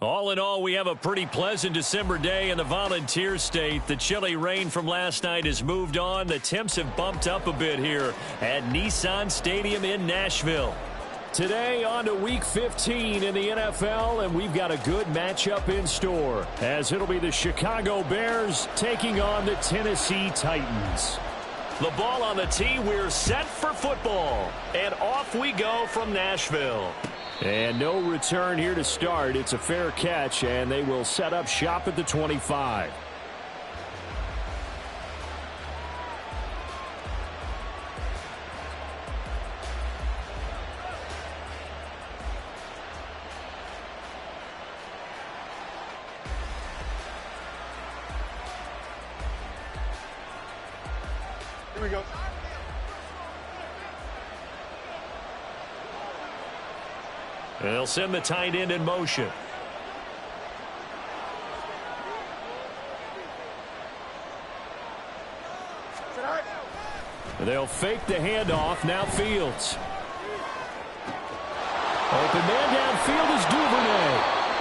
All in all, we have a pretty pleasant December day in the Volunteer State. The chilly rain from last night has moved on. The temps have bumped up a bit here at Nissan Stadium in Nashville. Today on to Week 15 in the NFL, and we've got a good matchup in store, as it'll be the Chicago Bears taking on the Tennessee Titans. The ball on the tee, we're set for football, and off we go from Nashville. And no return here to start. It's a fair catch, and they will set up shop at the 25. Here we go. They'll send the tight end in motion. They'll fake the handoff. Now Fields. Open man downfield is Duvernay.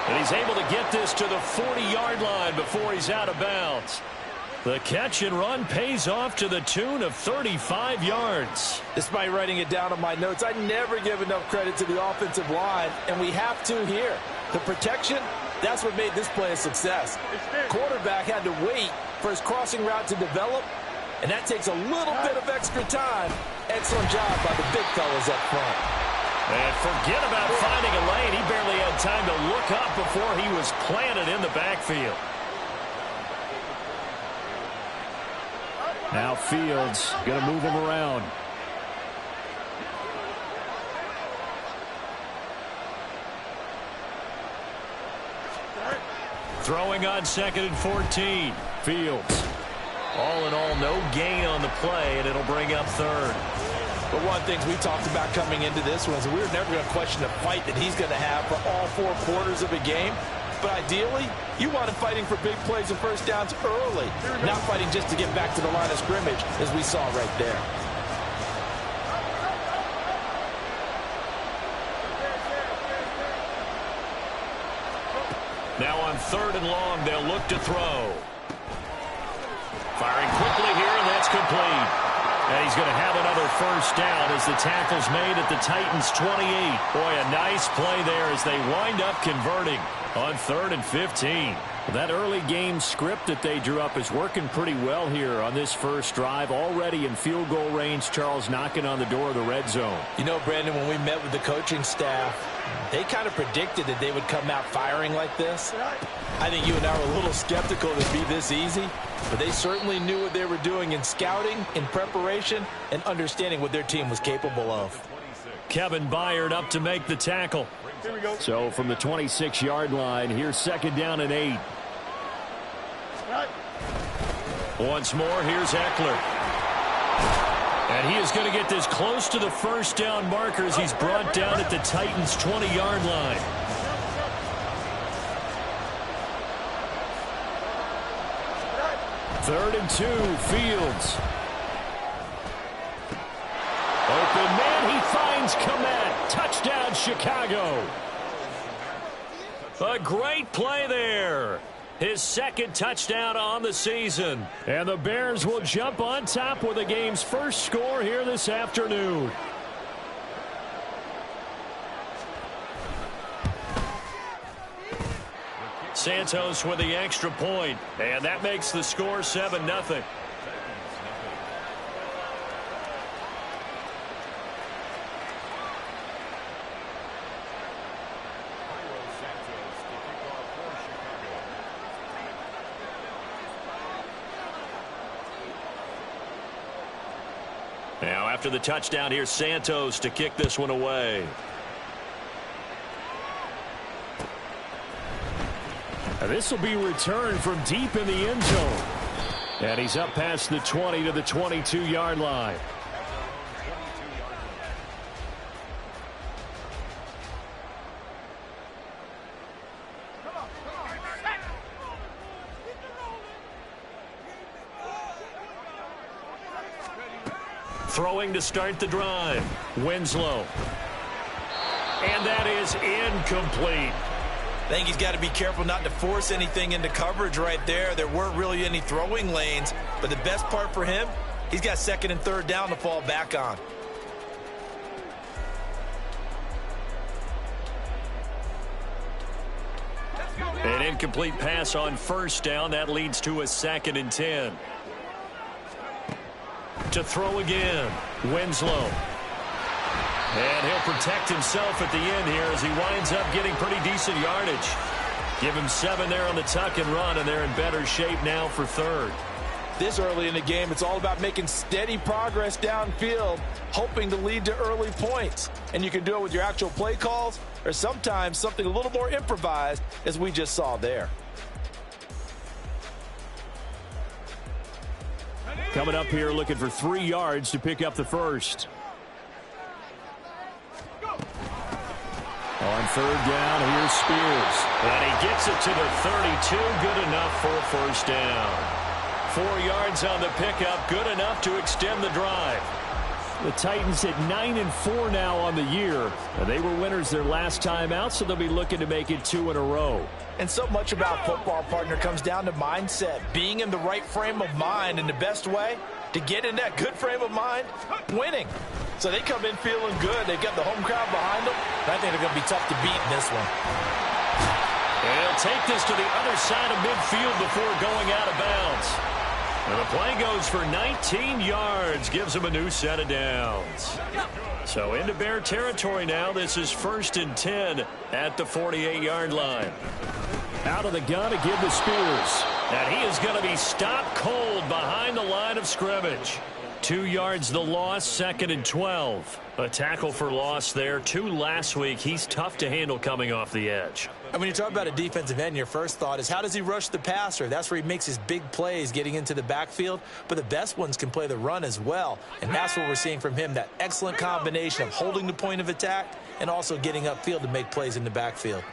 And he's able to get this to the 40-yard line before he's out of bounds. The catch and run pays off to the tune of 35 yards. Despite writing it down on my notes, I never give enough credit to the offensive line, and we have to here. The protection, that's what made this play a success. Quarterback had to wait for his crossing route to develop, and that takes a little bit of extra time. Excellent job by the big fellas up front. And forget about finding a lane. He barely had time to look up before he was planted in the backfield. Now Fields going to move him around. Throwing on 2nd and 14. Fields. All in all, no gain on the play, and it'll bring up 3rd. But one thing we talked about coming into this was we were never going to question the fight that he's going to have for all 4 quarters of a game. But ideally, you want him fighting for big plays and first downs early, not fighting just to get back to the line of scrimmage, as we saw right there. Now on 3rd and long, they'll look to throw. Firing quickly here, and that's complete. And he's going to have another first down as the tackle's made at the Titans' 28. Boy, a nice play there as they wind up converting on 3rd and 15. That early game script that they drew up is working pretty well here on this first drive. Already in field goal range, Charles knocking on the door of the red zone. You know, Brandon, when we met with the coaching staff, they kind of predicted that they would come out firing like this. I think you and I were a little skeptical it'd be this easy, but they certainly knew what they were doing in scouting, in preparation, and understanding what their team was capable of. Kevin Byard up to make the tackle. Here we go. So from the 26-yard line, here's 2nd down and 8. Once more, here's Eckler. And he is going to get this close to the first down marker as he's brought down at the Titans' 20-yard line. Third and 2, Fields. Open man, he finds Komet. Touchdown, Chicago. A great play there. His 2nd touchdown on the season. And the Bears will jump on top with the game's first score here this afternoon. Santos with the extra point, and that makes the score 7-0. Now after the touchdown, here's Santos to kick this one away. This will be returned from deep in the end zone. And he's up past the 20 to the 22-yard line. Throwing to start the drive. Winslow. And that is incomplete. I think he's got to be careful not to force anything into coverage right there. There weren't really any throwing lanes, but the best part for him, he's got second and third down to fall back on. An incomplete pass on first down. That leads to a 2nd and 10. To throw again, Winslow. And he'll protect himself at the end here as he winds up getting pretty decent yardage. Give him 7 there on the tuck and run, and they're in better shape now for third. This early in the game, it's all about making steady progress downfield, hoping to lead to early points. And you can do it with your actual play calls or sometimes something a little more improvised, as we just saw there. Coming up here looking for 3 yards to pick up the first. On third down, here's Spears. And he gets it to the 32. Good enough for a first down. 4 yards on the pickup. Good enough to extend the drive. The Titans at 9-4 now on the year. They were winners their last time out, so they'll be looking to make it 2 in a row. And so much about football, partner, comes down to mindset. Being in the right frame of mind, and the best way to get in that good frame of mind, winning. So they come in feeling good. They've got the home crowd behind them. I think they're going to be tough to beat in this one. And he'll take this to the other side of midfield before going out of bounds. And the play goes for 19 yards, gives him a new set of downs. So into Bear territory now. This is 1st and 10 at the 48-yard line. Out of the gun to give to Spears. And he is going to be stopped cold behind the line of scrimmage. 2 yards the loss, 2nd and 12. A tackle for loss there. 2 last week. He's tough to handle coming off the edge. And when you talk about a defensive end, your first thought is, how does he rush the passer? That's where he makes his big plays getting into the backfield. But the best ones can play the run as well. And that's what we're seeing from him, that excellent combination of holding the point of attack and also getting upfield to make plays in the backfield.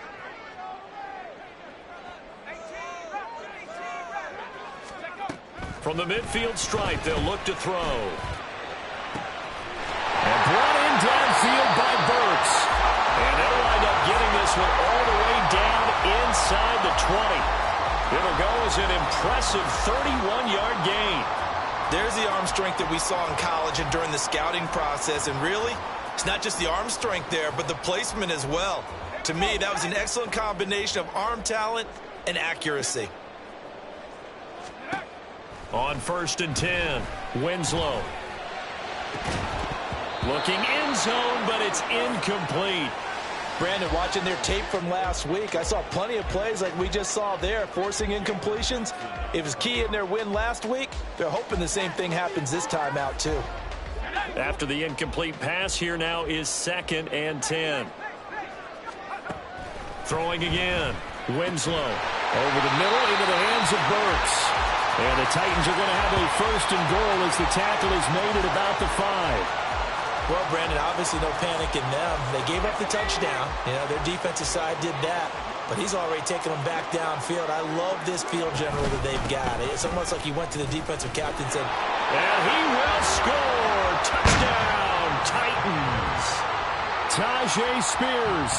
From the midfield stripe, they'll look to throw. And brought in downfield by Burks. And they'll wind up getting this one all the way down inside the 20. It'll go as an impressive 31-yard gain. There's the arm strength that we saw in college and during the scouting process. And really, it's not just the arm strength there, but the placement as well. To me, that was an excellent combination of arm talent and accuracy. On 1st and 10, Winslow. Looking end zone, but it's incomplete. Brandon, watching their tape from last week, I saw plenty of plays like we just saw there, forcing incompletions. It was key in their win last week. They're hoping the same thing happens this time out, too. After the incomplete pass, here now is 2nd and 10. Throwing again. Winslow over the middle into the hands of Burks. And the Titans are going to have a 1st and goal as the tackle is made at about the 5. Well, Brandon, obviously no panic in them. They gave up the touchdown. You know, their defensive side did that. But he's already taken them back downfield. I love this field general that they've got. It's almost like he went to the defensive captain and said, and he will score. Touchdown, Titans. Tyjae Spears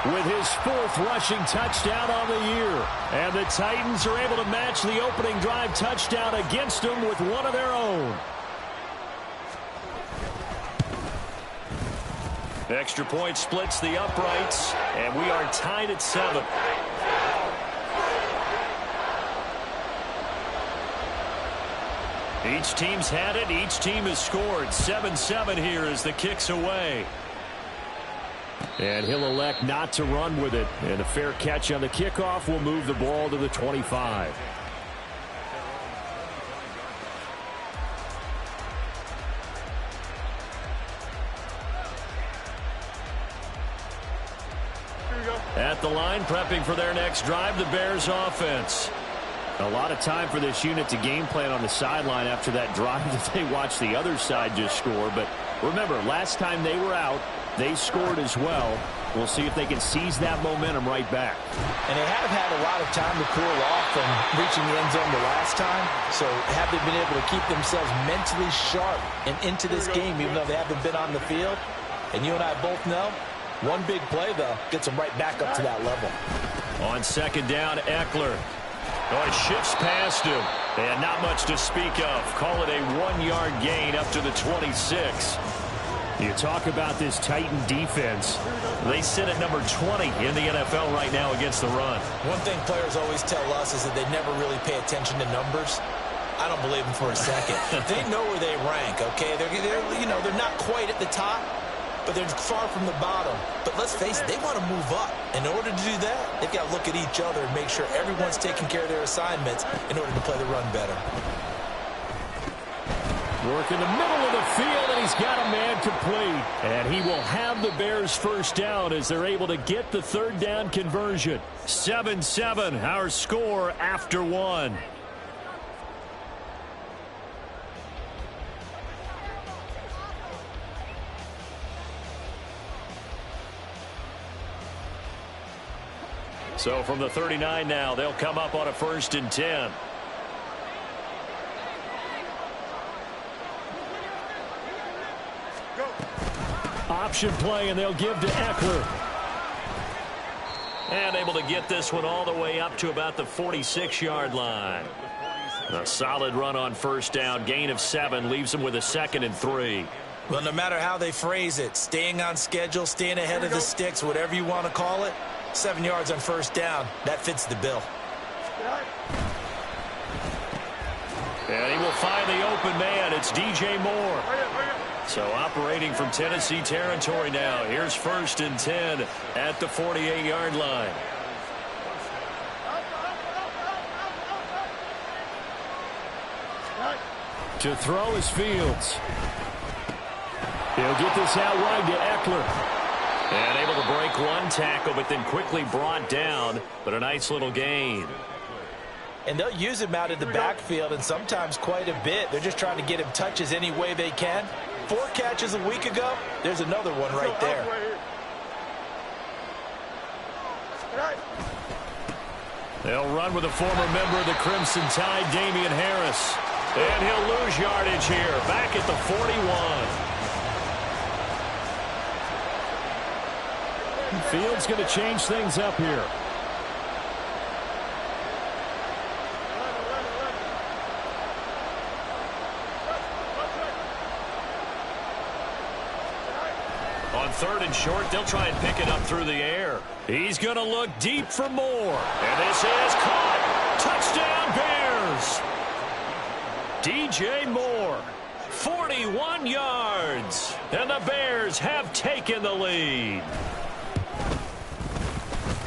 with his 4th rushing touchdown on the year. And the Titans are able to match the opening drive touchdown against them with one of their own. Extra point splits the uprights, and we are tied at 7. Each team's had it. Each team has scored. 7-7 here as the kick's away. And he'll elect not to run with it. And a fair catch on the kickoff will move the ball to the 25. At the line, prepping for their next drive, the Bears offense. A lot of time for this unit to game plan on the sideline after that drive that they watched the other side just score. But remember, last time they were out, they scored as well. We'll see if they can seize that momentum right back. And they have had a lot of time to cool off from reaching the end zone the last time. So have they been able to keep themselves mentally sharp and into this game, even though they haven't been on the field? And you and I both know, one big play, though, gets them right back up to that level. On second down, Eckler. Oh, he shifts past him. And not much to speak of. Call it a 1-yard gain up to the 26. You talk about this Titan defense. They sit at number 20 in the NFL right now against the run. One thing players always tell us is that they never really pay attention to numbers. I don't believe them for a second. They know where they rank, okay? They're not quite at the top, but they're far from the bottom. But let's face it, they want to move up. In order to do that, they've got to look at each other and make sure everyone's taking care of their assignments in order to play the run better. Work in the middle of the field, and he's got a man complete. And he will have the Bears first down as they're able to get the third down conversion. 7-7, our score after 1. So from the 39 now, they'll come up on a 1st and 10. Option play, and they'll give to Eckler. And able to get this one all the way up to about the 46-yard line. A solid run on first down. Gain of 7 leaves them with a 2nd and 3. Well, no matter how they phrase it, staying on schedule, staying ahead of the sticks, whatever you want to call it, 7 yards on first down, that fits the bill. And he will find the open man. It's DJ Moore. So operating from Tennessee territory now. Here's 1st and 10 at the 48-yard line. To throw is Fields. He'll get this out wide to Eckler. And able to break one tackle, but then quickly brought down. But a nice little gain. And they'll use him out in the backfield, and sometimes quite a bit. They're just trying to get him touches any way they can. 4 catches a week ago. There's another one right there. They'll run with a former member of the Crimson Tide, Damian Harris. And he'll lose yardage here, back at the 41. Fields going to change things up here. On 3rd and short, they'll try and pick it up through the air. He's going to look deep for more. And this is caught. Touchdown, Bears. DJ Moore, 41 yards. And the Bears have taken the lead.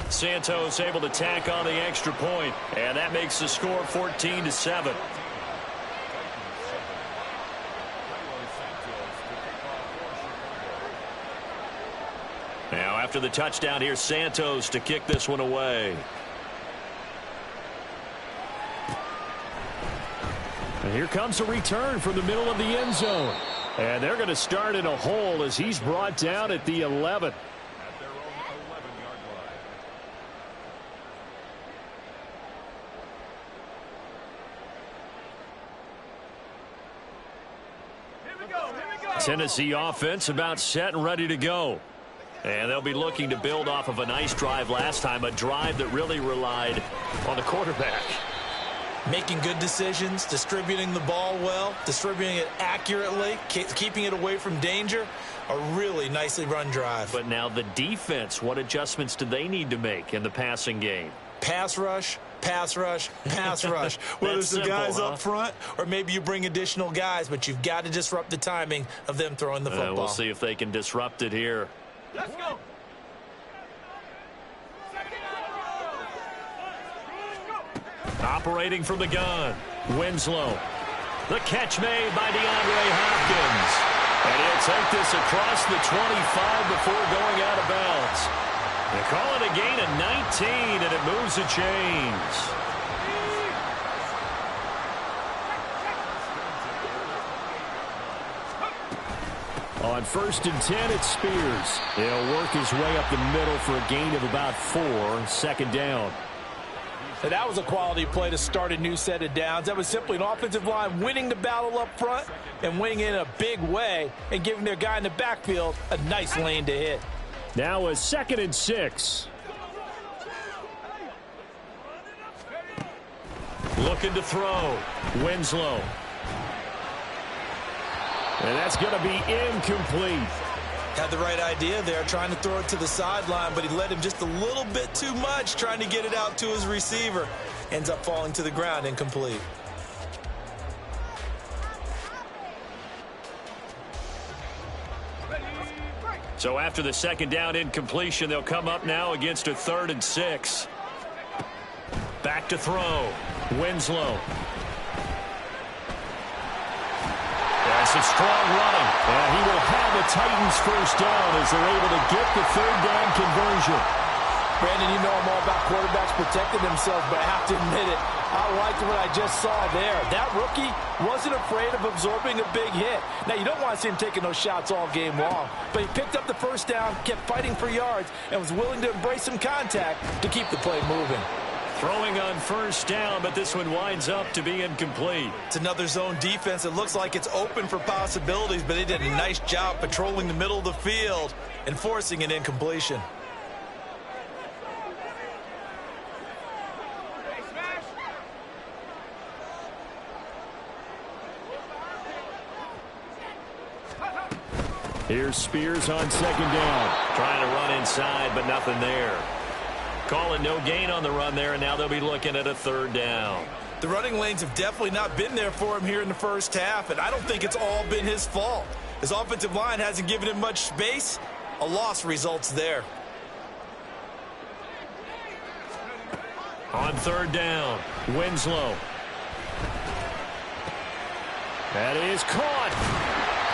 Santos able to tack on the extra point, and that makes the score 14-7. Now after the touchdown, here's Santos to kick this one away. And here comes a return from the middle of the end zone. And they're going to start in a hole as he's brought down at the 11. Tennessee offense about set and ready to go. And they'll be looking to build off of a nice drive last time, a drive that really relied on the quarterback. Making good decisions, distributing the ball well, distributing it accurately, keeping it away from danger. A really nicely run drive. But now the defense, what adjustments do they need to make in the passing game? Pass rush, pass rush, pass rush. Whether it's the guys up front or maybe you bring additional guys, but you've got to disrupt the timing of them throwing the football. We'll see if they can disrupt it here. Let's go. Operating from the gun, Winslow. The catch made by DeAndre Hopkins. And he'll take this across the 25 before going out of bounds. They call it a gain of 19, and it moves the chains. On 1st and 10, it's Spears. He'll work his way up the middle for a gain of about 4, 2nd down. And that was a quality play to start a new set of downs. That was simply an offensive line winning the battle up front and winning it in a big way and giving their guy in the backfield a nice lane to hit. Now a 2nd and 6. Looking to throw. Winslow. And that's going to be incomplete. Had the right idea there, trying to throw it to the sideline, but he led him just a little bit too much, trying to get it out to his receiver. Ends up falling to the ground, incomplete. So after the second down incompletion, they'll come up now against a 3rd and 6. Back to throw. Winslow. That's a strong running. And he will have the Titans first down as they're able to get the 3rd down conversion. Brandon, you know I'm all about quarterbacks protecting themselves, but I have to admit it. I liked what I just saw there. That rookie wasn't afraid of absorbing a big hit. Now, you don't want to see him taking those shots all game long, but he picked up the first down, kept fighting for yards, and was willing to embrace some contact to keep the play moving. Throwing on first down, but this one winds up to be incomplete. It's another zone defense. It looks like it's open for possibilities, but they did a nice job patrolling the middle of the field and forcing an incompletion. Here's Spears on second down. Trying to run inside, but nothing there. Call it no gain on the run there, and now they'll be looking at a 3rd down. The running lanes have definitely not been there for him here in the first half, and I don't think it's all been his fault. His offensive line hasn't given him much space. A loss results there. On 3rd down, Winslow. That is caught.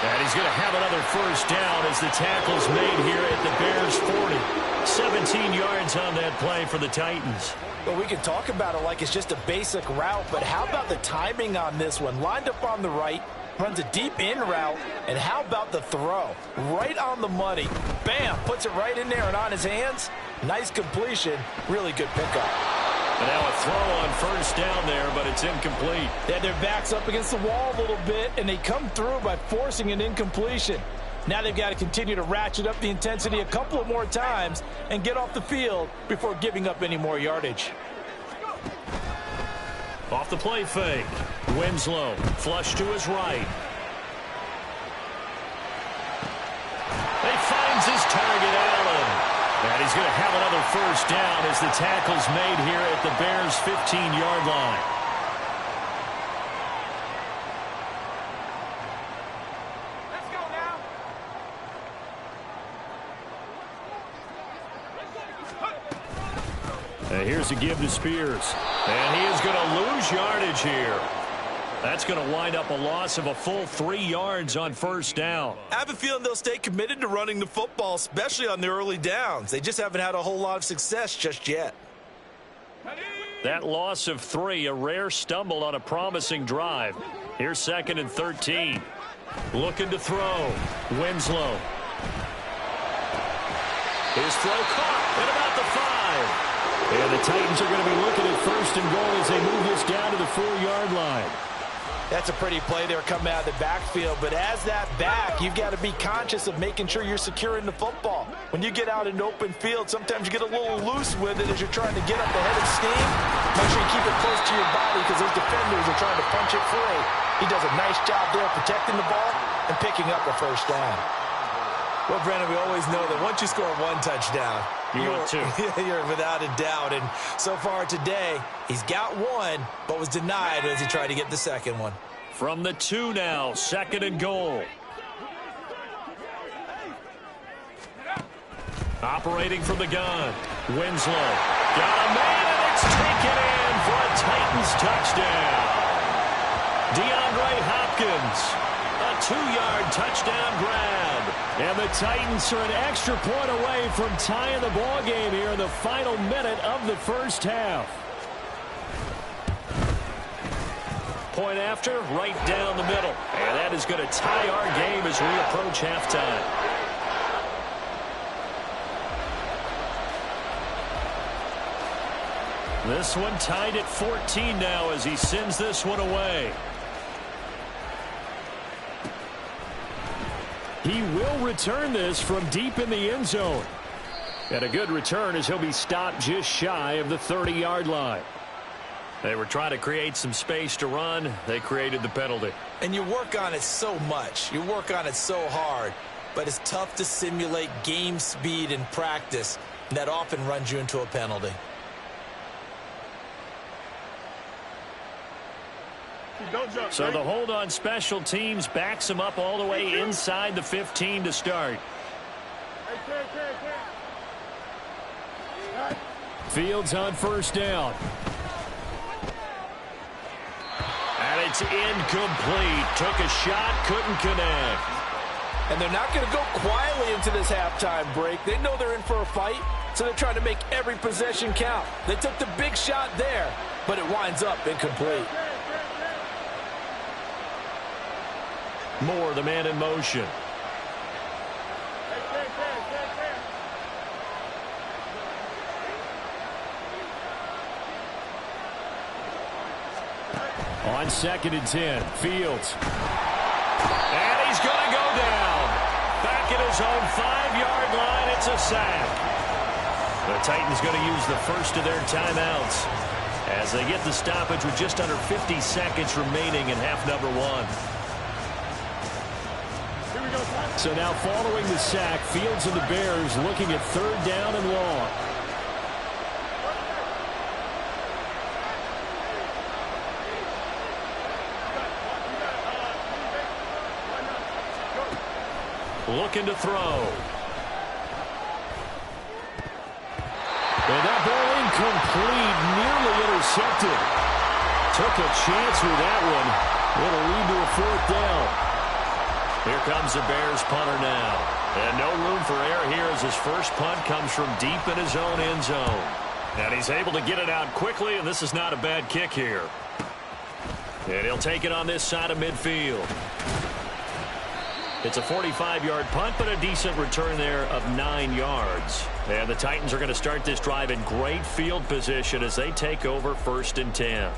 And he's going to have another first down as the tackle's made here at the Bears 40. 17 yards on that play for the Titans. Well, we can talk about it like it's just a basic route, but how about the timing on this one? Lined up on the right, runs a deep in route, and how about the throw? Right on the money. Bam, puts it right in there and on his hands. Nice completion, really good pickup. And now a throw on first down there, but it's incomplete. They had their backs up against the wall a little bit, and they come through by forcing an incompletion. Now they've got to continue to ratchet up the intensity a couple of more times and get off the field before giving up any more yardage. Off the play fake. Winslow, flush to his right. He finds his target, Allen. And he's going to have another first down as the tackle's made here at the Bears' 15-yard line. Let's go now. And here's a give to Spears. And he is going to lose yardage here. That's going to wind up a loss of a full 3 yards on first down. I have a feeling they'll stay committed to running the football, especially on the early downs. They just haven't had a whole lot of success just yet. That loss of 3, a rare stumble on a promising drive. Here's 2nd and 13. Looking to throw. Winslow. His throw caught at about the 5. And the Titans are going to be looking at 1st and goal as they move this down to the 4-yard line. That's a pretty play there coming out of the backfield, but as that back, you've got to be conscious of making sure you're securing the football. When you get out in open field, sometimes you get a little loose with it as you're trying to get up the head of steam. Make sure you keep it close to your body because those defenders are trying to punch it free. He does a nice job there protecting the ball and picking up a first down. Well, Brandon, we always know that once you score 1 touchdown, you're without a doubt. And so far today, he's got 1, but was denied as he tried to get the second one. From the 2 now, 2nd and goal. Operating from the gun. Winslow. Got a man, and it's taken in for a Titans touchdown. DeAndre Hopkins. A 2-yard touchdown grab. And the Titans are an extra point away from tying the ball game here in the final minute of the first half. Point after, right down the middle. And that is going to tie our game as we approach halftime. This one tied at 14 now as he sends this one away. He will return this from deep in the end zone. And a good return as he'll be stopped just shy of the 30-yard line. They were trying to create some space to run. They created the penalty. And you work on it so much. You work on it so hard. But it's tough to simulate game speed in practice. And that often runs you into a penalty. So the hold on special teams backs him up all the way inside the 15 to start. Fields on first down. And it's incomplete. Took a shot, couldn't connect. And they're not going to go quietly into this halftime break. They know they're in for a fight, so they're trying to make every possession count. They took the big shot there, but it winds up incomplete. Moore, the man in motion. On 2nd and 10, Fields. And he's going to go down. Back at his own 5-yard line, it's a sack. The Titans going to use the first of their timeouts as they get the stoppage with just under 50 seconds remaining in half number 1. So now following the sack, Fields and the Bears looking at 3rd down and long. Looking to throw. And that ball incomplete, nearly intercepted. Took a chance with that one. It'll lead to a 4th down. Here comes the Bears punter now. And no room for error here as his first punt comes from deep in his own end zone. And he's able to get it out quickly, and this is not a bad kick here. And he'll take it on this side of midfield. It's a 45-yard punt, but a decent return there of 9 yards. And the Titans are going to start this drive in great field position as they take over 1st and 10.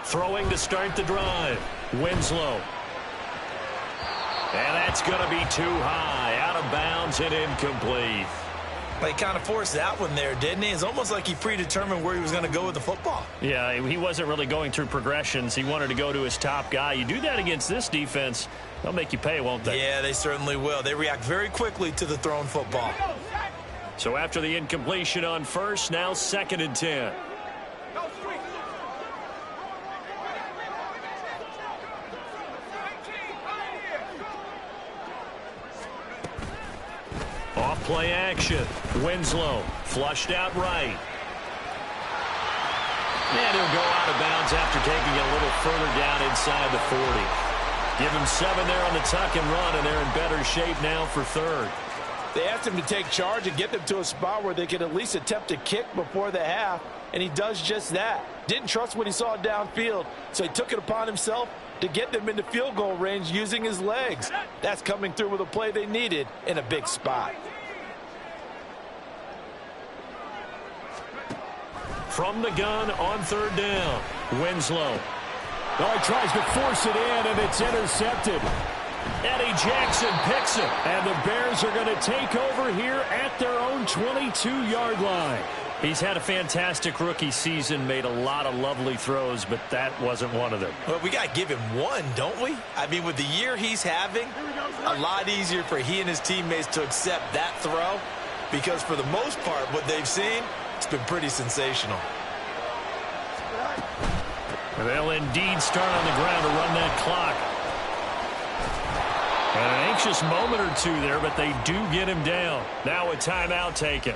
Throwing to start the drive. Winslow. And that's going to be too high. Out of bounds and incomplete. He kind of forced that one there, didn't he? It's almost like he predetermined where he was going to go with the football. Yeah, he wasn't really going through progressions. He wanted to go to his top guy. You do that against this defense, they'll make you pay, won't they? Yeah, they certainly will. They react very quickly to the thrown football. So after the incompletion on first, now 2nd and 10. Off-play action. Winslow flushed out right. And he'll go out of bounds after taking it a little further down inside the 40. Give him 7 there on the tuck and run, and they're in better shape now for 3rd. They asked him to take charge and get them to a spot where they could at least attempt a kick before the half, and he does just that. Didn't trust what he saw downfield, so he took it upon himself to get them into field goal range using his legs. That's coming through with a play they needed in a big spot. From the gun on 3rd down, Winslow. Oh, he tries to force it in, and it's intercepted. Eddie Jackson picks it. And the Bears are going to take over here at their own 22-yard line. He's had a fantastic rookie season, made a lot of lovely throws, but that wasn't one of them. Well, we got to give him one, don't we? I mean, with the year he's having, a lot easier for he and his teammates to accept that throw, because for the most part, what they've seen, it's been pretty sensational. And they'll indeed start on the ground to run that clock. And an anxious moment or two there, but they do get him down. Now a timeout taken.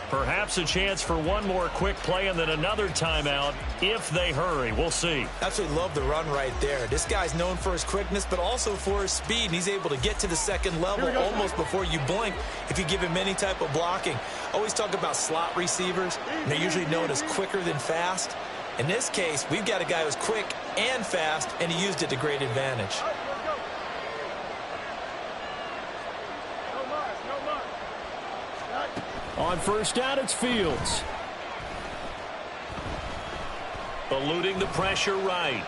Perhaps a chance for one more quick play and then another timeout if they hurry. We'll see. Absolutely love the run right there. This guy's known for his quickness, but also for his speed. And he's able to get to the second level almost before you blink if you give him any type of blocking. Always talk about slot receivers. And they're usually known as quicker than fast. In this case, we've got a guy who's quick and fast, and he used it to great advantage. On first down, it's Fields. Eluding the pressure right.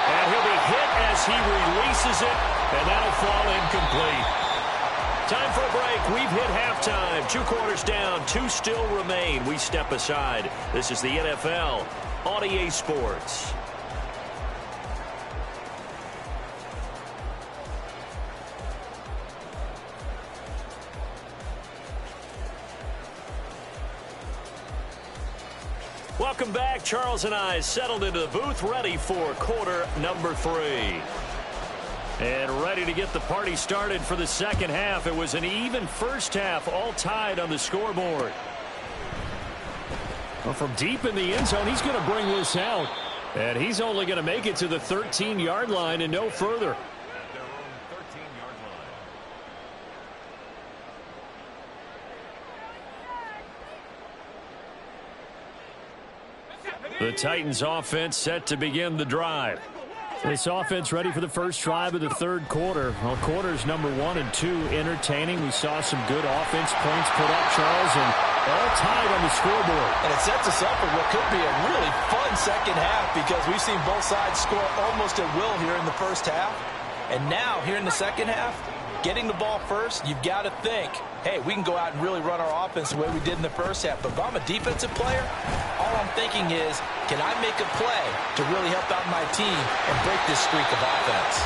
And he'll be hit as he releases it, and that'll fall incomplete. Time for a break. We've hit halftime. 2 quarters down, 2 still remain. We step aside. This is the NFL on EA Sports. Welcome back. Charles and I settled into the booth, ready for quarter number 3. And ready to get the party started for the second half. It was an even first half, all tied on the scoreboard. Well, from deep in the end zone, he's going to bring this out. And he's only going to make it to the 13-yard line and no further. The Titans offense set to begin the drive. This offense ready for the first drive of the third quarter. Well, quarters number 1 and 2 entertaining. We saw some good offense points put up, Charles, and all tied on the scoreboard. And it sets us up for what could be a really fun second half because we've seen both sides score almost at will here in the first half. And now, here in the second half, getting the ball first, you've got to think, hey, we can go out and really run our offense the way we did in the first half. But if I'm a defensive player, all I'm thinking is, can I make a play to really help out my team and break this streak of offense?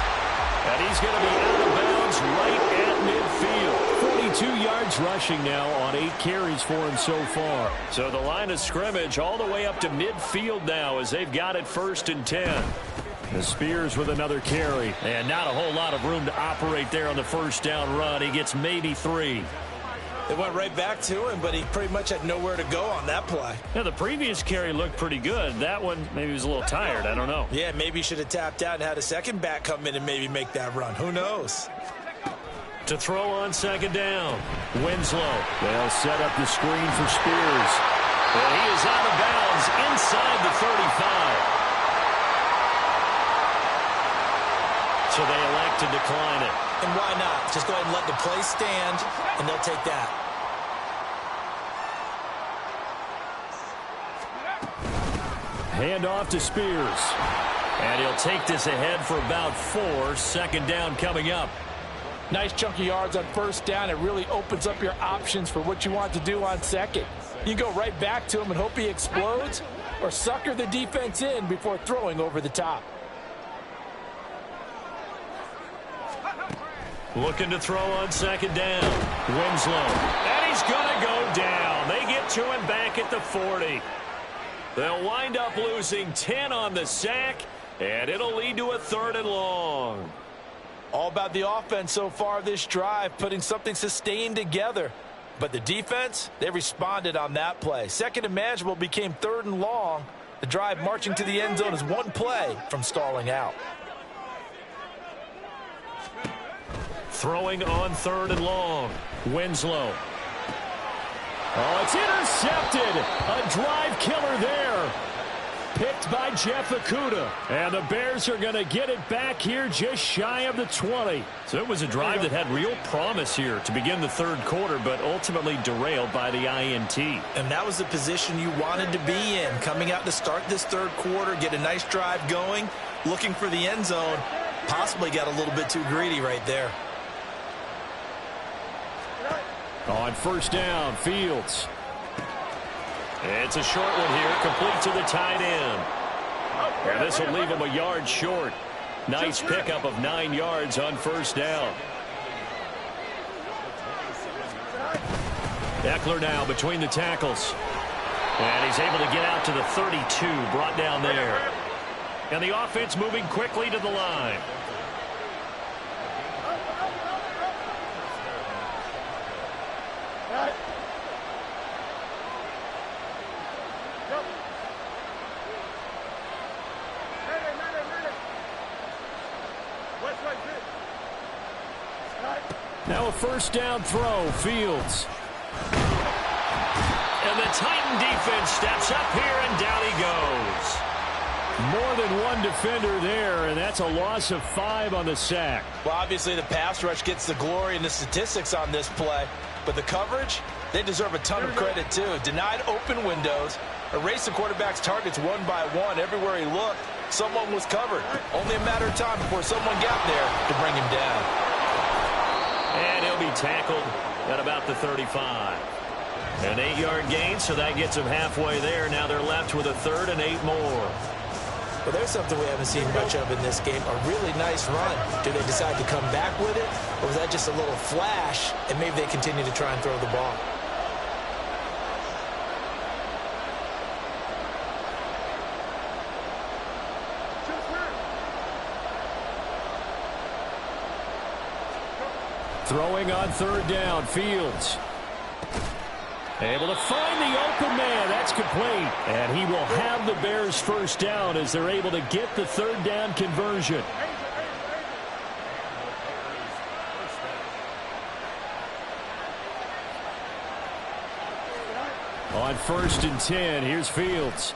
And he's going to be out of bounds right at midfield. 42 yards rushing now on 8 carries for him so far. So the line of scrimmage all the way up to midfield now as they've got it 1st and 10. The Spears with another carry. And not a whole lot of room to operate there on the first down run. He gets maybe 3. It went right back to him, but he pretty much had nowhere to go on that play. Yeah, the previous carry looked pretty good. That one, maybe he was a little tired. I don't know. Yeah, maybe he should have tapped out and had a second back come in and maybe make that run. Who knows? To throw on second down. Winslow. They'll set up the screen for Spears. And he is out of bounds inside the 35. So they elect to decline it. And why not? Just go ahead and let the play stand, and they'll take that. Hand off to Spears. And he'll take this ahead for about 4. Second down coming up. Nice chunk of yards on first down. It really opens up your options for what you want to do on second. You go right back to him and hope he explodes, or sucker the defense in before throwing over the top. Looking to throw on second down. Winslow. And he's going to go down. They get to him back at the 40. They'll wind up losing 10 on the sack, and it'll lead to a 3rd and long. All about the offense so far this drive, putting something sustained together. But the defense, they responded on that play. Second and manageable became 3rd and long. The drive marching to the end zone is 1 play from stalling out. Throwing on 3rd and long. Winslow. Oh, it's intercepted. A drive killer there. Picked by Jeff Okudah. And the Bears are going to get it back here just shy of the 20. So it was a drive that had real promise here to begin the 3rd quarter, but ultimately derailed by the INT. And that was the position you wanted to be in. Coming out to start this 3rd quarter, get a nice drive going, looking for the end zone. Possibly got a little bit too greedy right there. On first down, Fields. It's a short one here, complete to the tight end. And this will leave him a yard short. Nice pickup of 9 yards on first down. Eckler now between the tackles. And he's able to get out to the 32, brought down there. And the offense moving quickly to the line. Now a first down throw, Fields. And the Titan defense steps up here, and down he goes. More than one defender there, and that's a loss of 5 on the sack. Well, obviously the pass rush gets the glory and the statistics on this play, but the coverage They deserve a ton of credit, too. Denied open windows, erased the quarterback's targets one by one. Everywhere he looked, someone was covered. Only a matter of time before someone got there to bring him down. And he'll be tackled at about the 35. An 8-yard gain, so that gets them halfway there. Now they're left with a 3rd and 8 more. Well, there's something we haven't seen much of in this game, a really nice run. Do they decide to come back with it, or was that just a little flash, and maybe they continue to try and throw the ball? Throwing on 3rd down, Fields. Able to find the open man. That's complete. And he will have the Bears' first down as they're able to get the 3rd down conversion. On 1st and 10, here's Fields.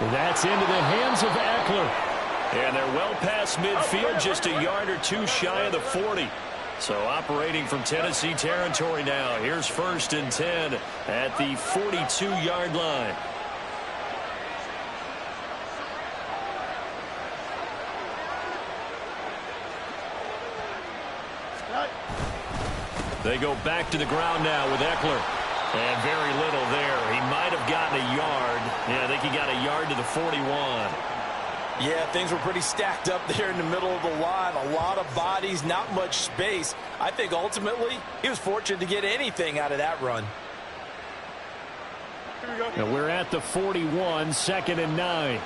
That's into the hands of Eckler. And they're well past midfield, just a yard or two shy of the 40. So operating from Tennessee territory now. Here's 1st and 10 at the 42-yard line. They go back to the ground now with Eckler. And very little there. He might have gotten a yard. Yeah, I think he got a yard to the 41. Yeah, things were pretty stacked up there in the middle of the line. A lot of bodies, not much space. I think ultimately he was fortunate to get anything out of that run. Now we're at the 41, 2nd and 9.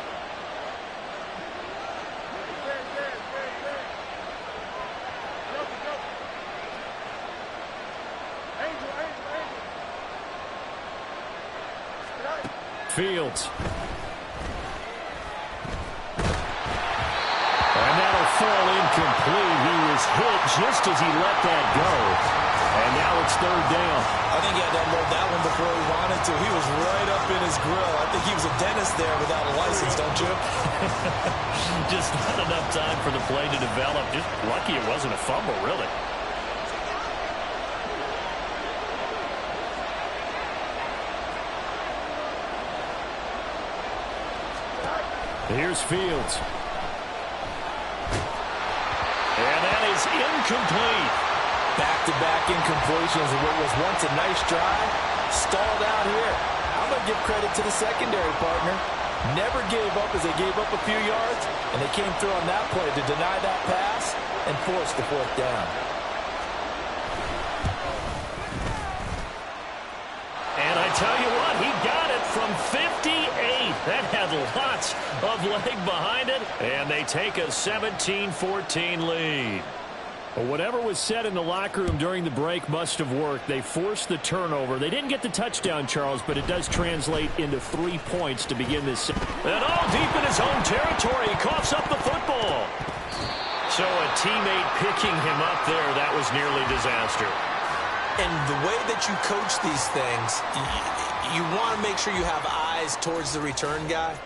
Fields. And that'll fall incomplete. He was hit just as he let that go. And now it's 3rd down. I think he had to unload that one before he wanted to. He was right up in his grill. I think he was a dentist there without a license, don't you? Just not enough time for the play to develop. Just lucky it wasn't a fumble, really. Here's Fields. And that is incomplete. Back-to-back incompletions of what was once a nice drive. Stalled out here. I'm going to give credit to the secondary partner. Never gave up as they gave up a few yards, and they came through on that play to deny that pass and force the 4th down. And I tell you what, he got it from 58. That had lots of leg behind it, and they take a 17-14 lead. Well, whatever was said in the locker room during the break must have worked. They forced the turnover. They didn't get the touchdown, Charles, but it does translate into 3 points to begin this. And all deep in his own territory, he coughs up the football. So a teammate picking him up there, that was nearly disaster. And the way that you coach these things, you want to make sure you have eyes towards the return guy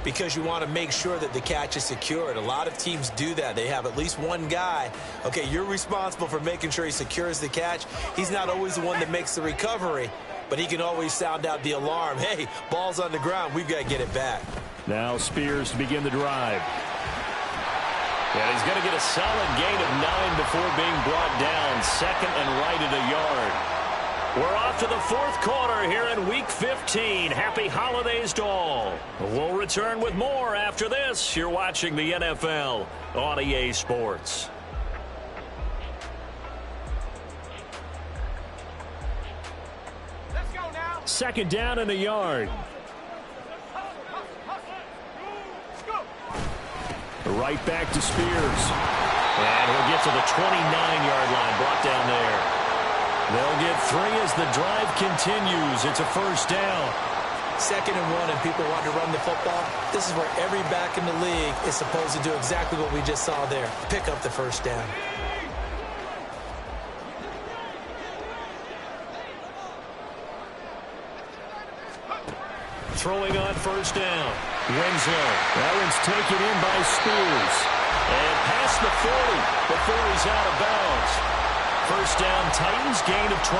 because you want to make sure that the catch is secured. A lot of teams do that. They have at least one guy. Okay, you're responsible for making sure he secures the catch. He's not always the one that makes the recovery, but he can always sound out the alarm. Hey, ball's on the ground. We've got to get it back. Now Spears to begin the drive. And he's going to get a solid gain of 9 before being brought down. 2nd and right at a yard. We're off to the 4th quarter here in Week 15. Happy holidays to all. We'll return with more after this. You're watching the NFL on EA Sports. Let's go now. 2nd down and a yard. Right back to Spears. And he'll get to the 29-yard line, brought down there. They'll get 3 as the drive continues. It's a 1st down. 2nd and 1 and people want to run the football. This is where every back in the league is supposed to do exactly what we just saw there. Pick up the 1st down. Throwing on 1st down. Winslow. That one's taken in by Spears. And past the 40 before he's out of bounds. first down. Titans gain of 12.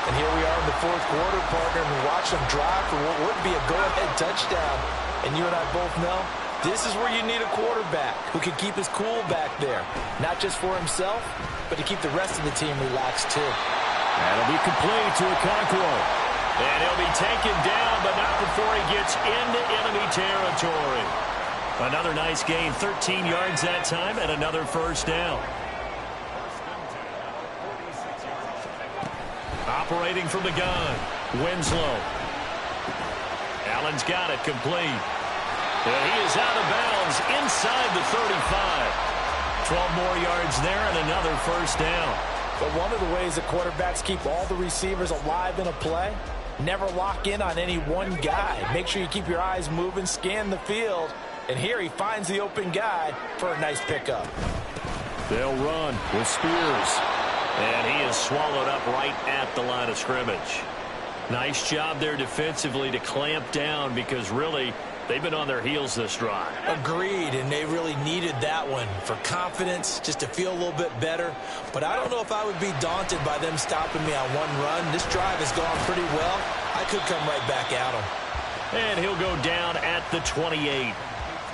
And here we are in the fourth quarter, partner, and watch them drive for what would be a go-ahead touchdown. And you and I both know this is where you need a quarterback who can keep his cool back there. Not just for himself, but to keep the rest of the team relaxed too. That'll be complete to Okonkwo. And he'll be taken down, but not before he gets into enemy territory. Another nice gain, 13 yards that time, and another first down. Operating from the gun, Winslow. Allen's got it, complete. And he is out of bounds inside the 35. 12 more yards there and another first down. But one of the ways that quarterbacks keep all the receivers alive in a play, never lock in on any one guy. Make sure you keep your eyes moving, scan the field. And here he finds the open guy for a nice pickup. They'll run with Spears. And he is swallowed up right at the line of scrimmage. Nice job there defensively to clamp down because really they've been on their heels this drive. Agreed, and they really needed that one for confidence, just to feel a little bit better. But I don't know if I would be daunted by them stopping me on one run. This drive has gone pretty well. I could come right back at them. And he'll go down at the 28.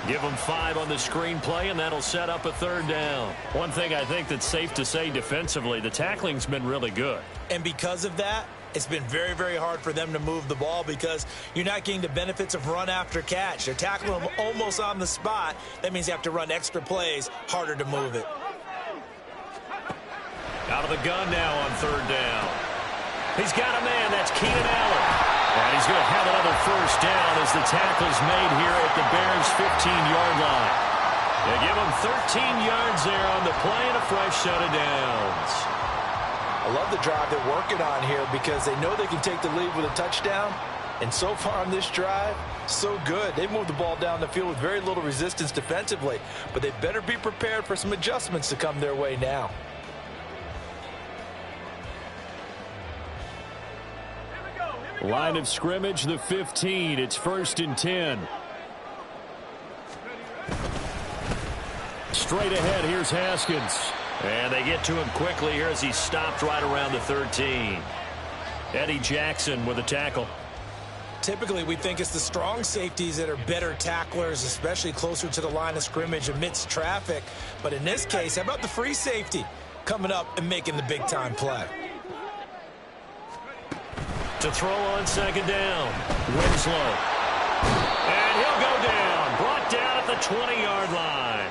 Give him 5 on the screenplay, and that'll set up a third down. One thing I think that's safe to say defensively, the tackling's been really good. And because of that, it's been very, very hard for them to move the ball because you're not getting the benefits of run after catch. They're tackling them almost on the spot. That means you have to run extra plays, harder to move it. Out of the gun now on third down. He's got a man. That's Keenan Allen. And he's going to have another first down as the tackle's made here at the Bears' 15-yard line. They give him 13 yards there on the play and a fresh set of downs. I love the drive they're working on here because they know they can take the lead with a touchdown. And so far on this drive, so good. They moved the ball down the field with very little resistance defensively. But they better be prepared for some adjustments to come their way now. Line of scrimmage, the 15. It's 1st and 10. Straight ahead, here's Haskins. And they get to him quickly here as he stopped right around the 13. Eddie Jackson with a tackle. Typically, we think it's the strong safeties that are better tacklers, especially closer to the line of scrimmage amidst traffic. But in this case, how about the free safety coming up and making the big-time play? To throw on second down, Winslow. And he'll go down, brought down at the 20-yard line.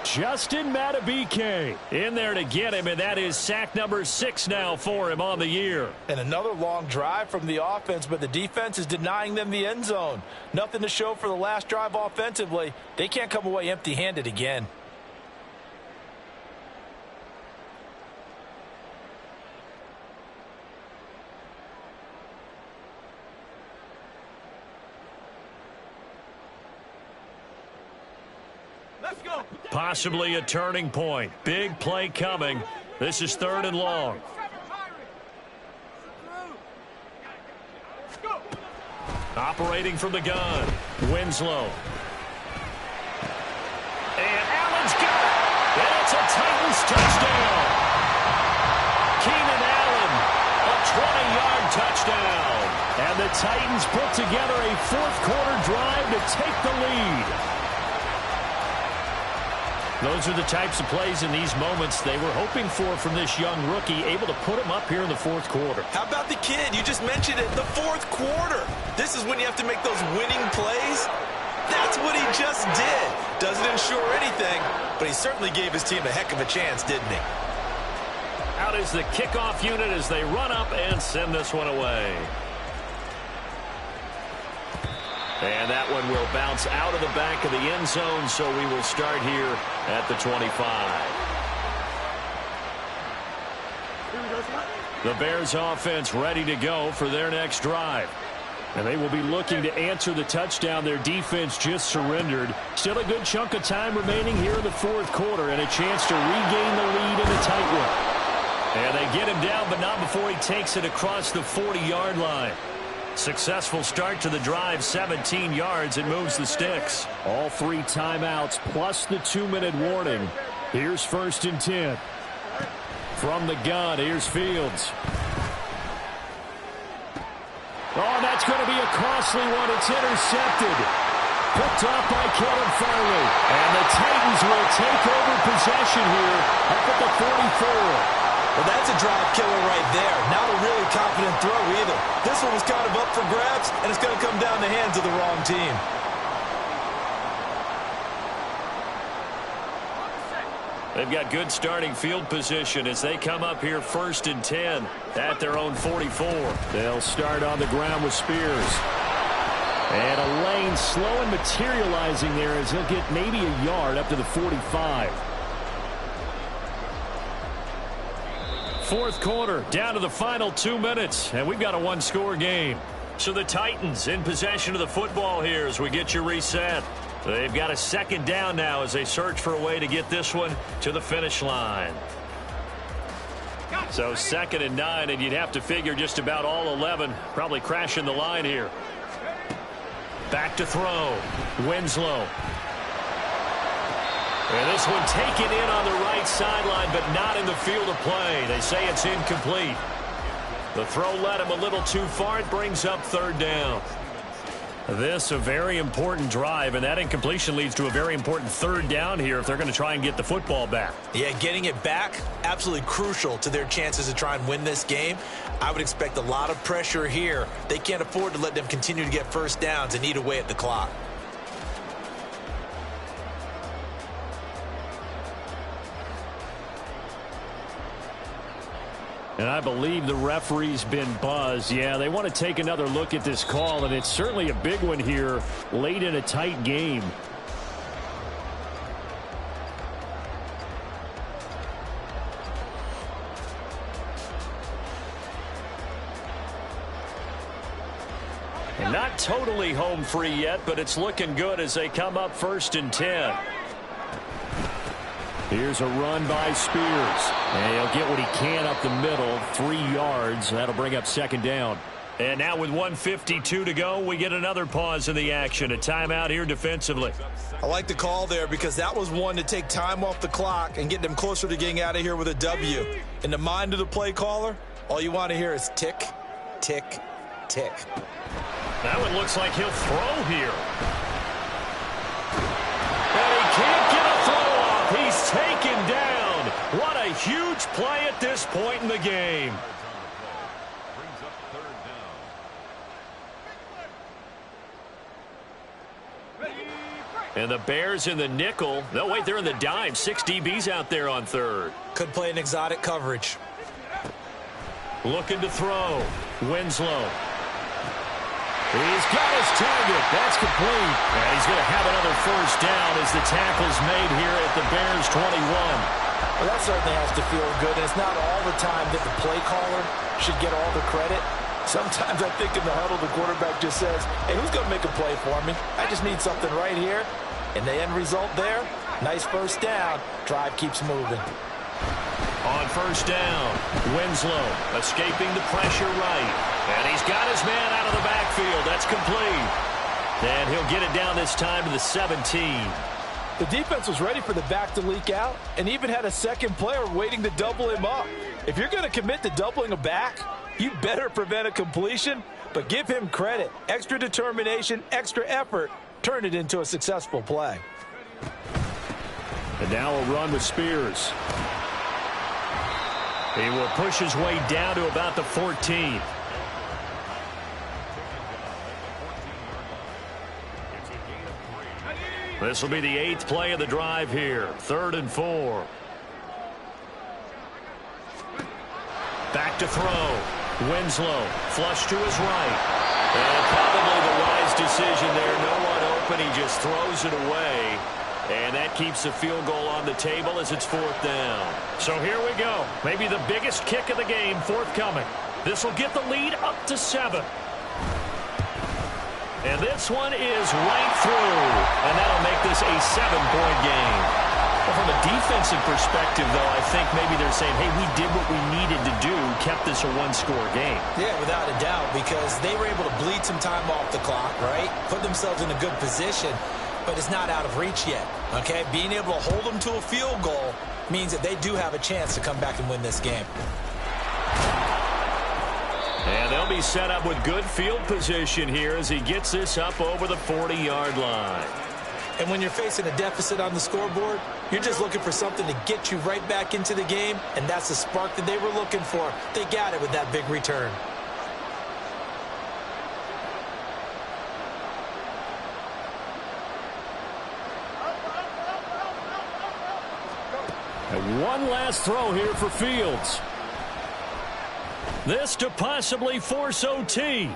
Justin Madubuike in there to get him, and that is sack number 6 now for him on the year. And another long drive from the offense, but the defense is denying them the end zone. Nothing to show for the last drive offensively. They can't come away empty-handed again. Possibly a turning point. Big play coming. This is 3rd and long. Operating from the gun, Winslow. And Allen's got it. And it's a Titans touchdown. Keenan Allen, a 20-yard touchdown. And the Titans put together a fourth-quarter drive to take the lead. Those are the types of plays in these moments they were hoping for from this young rookie, able to put him up here in the fourth quarter. How about the kid? You just mentioned it, the fourth quarter. This is when you have to make those winning plays. That's what he just did. Doesn't ensure anything, but he certainly gave his team a heck of a chance, didn't he? Out is the kickoff unit as they run up and send this one away. And that one will bounce out of the back of the end zone, so we will start here at the 25. The Bears offense ready to go for their next drive. And they will be looking to answer the touchdown their defense just surrendered. Still a good chunk of time remaining here in the fourth quarter and a chance to regain the lead in a tight one. And they get him down, but not before he takes it across the 40-yard line. Successful start to the drive, 17 yards, and moves the sticks. All 3 timeouts plus the 2-minute warning. Here's 1st and 10. From the gun, here's Fields. Oh, that's going to be a costly one. It's intercepted. Picked off by Caleb Farley. And the Titans will take over possession here up at the 44. Well, that's a drive killer right there. Not a really confident throw either. This one was kind of up for grabs, and it's going to come down the hands of the wrong team. They've got good starting field position as they come up here 1st and 10 at their own 44. They'll start on the ground with Spears. And a lane slow and materializing there as he'll get maybe a yard up to the 45. Fourth quarter, down to the final 2 minutes, and we've got a one-score game. So the Titans in possession of the football here as we get you reset. They've got a second down now as they search for a way to get this one to the finish line. So 2nd and 9, and you'd have to figure just about all 11 probably crashing the line here. Back to throw. Winslow. And this one taken in on the right sideline, but not in the field of play. They say it's incomplete. The throw led him a little too far. It brings up 3rd down. This a very important drive, and that incompletion leads to a very important 3rd down here if they're going to try and get the football back. Yeah, getting it back, absolutely crucial to their chances to try and win this game. I would expect a lot of pressure here. They can't afford to let them continue to get first downs and eat away at the clock. And I believe the referee's been buzzed. Yeah, they want to take another look at this call, and it's certainly a big one here late in a tight game. And not totally home free yet, but it's looking good as they come up 1st and 10. Here's a run by Spears. And he'll get what he can up the middle, 3 yards. That'll bring up 2nd down. And now with 1:52 to go, we get another pause in the action. A timeout here defensively. I like the call there because that was one to take time off the clock and get them closer to getting out of here with a W. In the mind of the play caller, all you want to hear is tick, tick, tick. That one looks like he'll throw here. And he can't get a throw off. He's taken down. What a huge play at this point in the game. And the Bears in the nickel. No, wait, they're in the dime. 6 DBs out there on 3rd. Could play an exotic coverage. Looking to throw. Winslow. He's got his target. That's complete. And he's going to have another first down as the tackle's made here at the Bears 21. Well, that certainly has to feel good. And it's not all the time that the play caller should get all the credit. Sometimes I think in the huddle, the quarterback just says, hey, who's going to make a play for me? I just need something right here. And the end result there, nice first down. Drive keeps moving. On first down, Winslow escaping the pressure right. And he's got his man out of the backfield. That's complete. And he'll get it down this time to the 17. The defense was ready for the back to leak out and even had a second player waiting to double him up. If you're going to commit to doubling a back, you better prevent a completion, but give him credit. Extra determination, extra effort, turn it into a successful play. And now a run with Spears. He will push his way down to about the 14. This will be the 8th play of the drive here. 3rd and 4. Back to throw. Winslow, flush to his right. And probably the wise decision there. No one open. He just throws it away. And that keeps the field goal on the table as it's 4th down. So here we go. Maybe the biggest kick of the game forthcoming. This will get the lead up to 7. And this one is right through. And that'll make this a 7-point game. Well, from a defensive perspective, though, I think maybe they're saying, hey, we did what we needed to do, kept this a one-score game. Yeah, without a doubt, because they were able to bleed some time off the clock, right? Put themselves in a good position. but it's not out of reach yet, okay? Being able to hold them to a field goal means that they do have a chance to come back and win this game. And they'll be set up with good field position here as he gets this up over the 40-yard line. And when you're facing a deficit on the scoreboard, you're just looking for something to get you right back into the game, and that's the spark that they were looking for. They got it with that big return. And one last throw here for Fields. This to possibly force OT.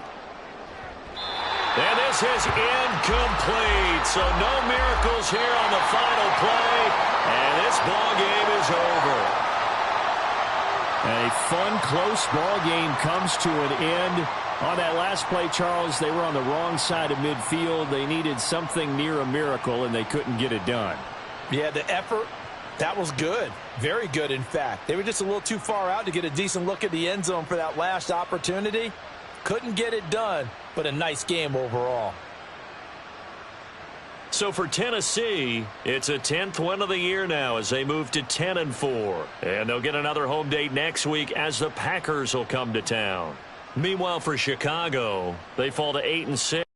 And this is incomplete. So no miracles here on the final play. And this ball game is over. A fun, close ball game comes to an end. On that last play, Charles, they were on the wrong side of midfield. They needed something near a miracle, and they couldn't get it done. Yeah, the effort, that was good. Very good, in fact. They were just a little too far out to get a decent look at the end zone for that last opportunity. Couldn't get it done, but a nice game overall. So for Tennessee, it's a 10th win of the year now as they move to 10-4. And they'll get another home date next week as the Packers will come to town. Meanwhile, for Chicago, they fall to 8-6.